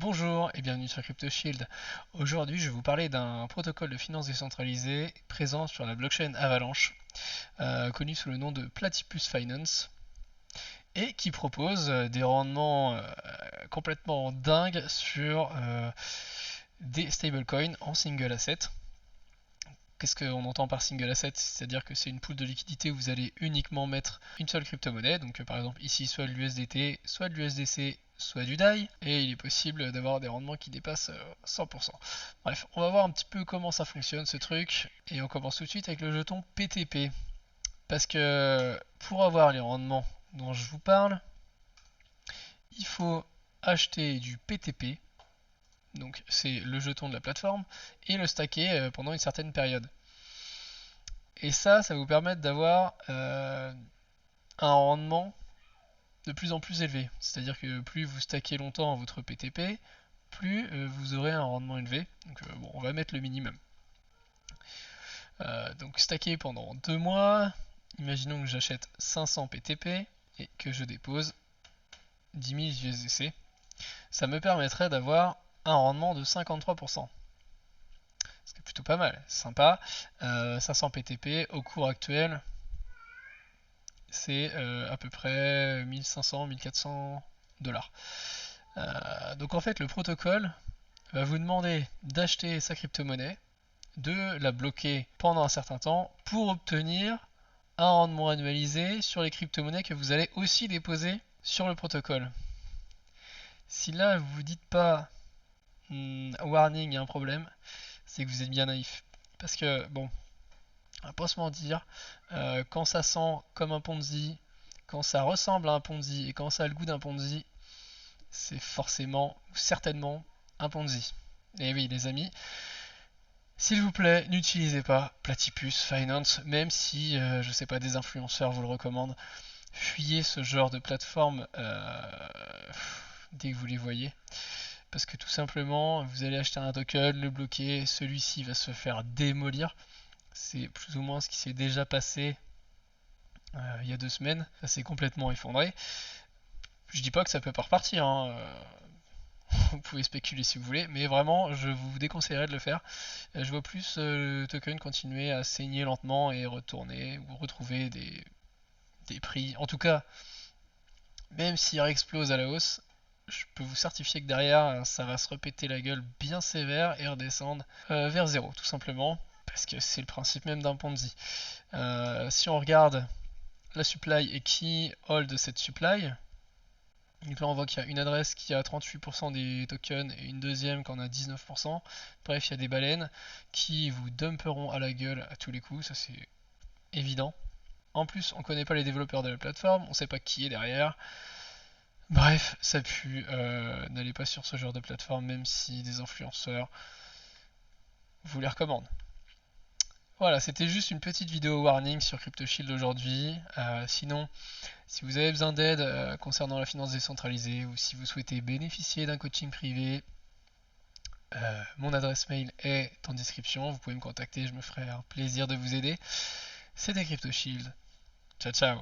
Bonjour et bienvenue sur CryptoShield. Aujourd'hui, je vais vous parler d'un protocole de finance décentralisée présent sur la blockchain Avalanche, connu sous le nom de Platypus Finance, et qui propose des rendements complètement dingues sur des stablecoins en single asset. Qu'est-ce qu'on entend par single asset? C'est-à-dire que c'est une pool de liquidité où vous allez uniquement mettre une seule crypto-monnaie, donc par exemple ici soit de l'USDT, soit de l'USDC, soit du DAI, et il est possible d'avoir des rendements qui dépassent 100%. Bref, on va voir un petit peu comment ça fonctionne ce truc, et on commence tout de suite avec le jeton PTP. Parce que pour avoir les rendements dont je vous parle, il faut acheter du PTP, donc c'est le jeton de la plateforme, et le stacker pendant une certaine période. Et ça vous permet d'avoir un rendement de plus en plus élevé. C'est-à-dire que plus vous stackez longtemps votre PTP, plus vous aurez un rendement élevé. Donc bon, on va mettre le minimum. Donc stacker pendant 2 mois, imaginons que j'achète 500 PTP et que je dépose 10 000 USDC. Ça me permettrait d'avoir un rendement de 53%. Ce qui est plutôt pas mal, c'est sympa. 500 PTP au cours actuel, c'est à peu près 1500-1400 dollars. Donc en fait, le protocole va vous demander d'acheter sa crypto-monnaie, de la bloquer pendant un certain temps pour obtenir un rendement annualisé sur les crypto-monnaies que vous allez aussi déposer sur le protocole. Si là vous vous dites pas warning, il y a un problème, c'est que vous êtes bien naïf. Parce que bon, on va pas se mentir, quand ça sent comme un Ponzi, quand ça ressemble à un Ponzi et quand ça a le goût d'un Ponzi, c'est forcément ou certainement un Ponzi. Et oui les amis, s'il vous plaît, n'utilisez pas Platypus Finance, même si, je sais pas, des influenceurs vous le recommandent. Fuyez ce genre de plateforme dès que vous les voyez. Parce que tout simplement, vous allez acheter un token, le bloquer, celui-ci va se faire démolir. C'est plus ou moins ce qui s'est déjà passé il y a 2 semaines. Ça s'est complètement effondré. Je dis pas que ça peut pas repartir, hein. Vous pouvez spéculer si vous voulez, mais vraiment, je vous déconseillerais de le faire. Je vois plus le token continuer à saigner lentement et retourner ou retrouver des prix. En tout cas, même s'il explose à la hausse, je peux vous certifier que derrière, ça va se repéter la gueule bien sévère et redescendre vers zéro, tout simplement, parce que c'est le principe même d'un Ponzi. Si on regarde la supply et qui hold cette supply, donc là on voit qu'il y a une adresse qui a 38% des tokens et une deuxième qui en a 19%. Bref, il y a des baleines qui vous dumperont à la gueule à tous les coups, ça c'est évident. En plus, on connaît pas les développeurs de la plateforme, on sait pas qui est derrière. Bref, ça pue, n'allez pas sur ce genre de plateforme même si des influenceurs vous les recommandent. Voilà, c'était juste une petite vidéo warning sur CryptoShield aujourd'hui. Sinon, si vous avez besoin d'aide concernant la finance décentralisée ou si vous souhaitez bénéficier d'un coaching privé, mon adresse mail est en description. Vous pouvez me contacter, je me ferai un plaisir de vous aider. C'était CryptoShield. Ciao ciao.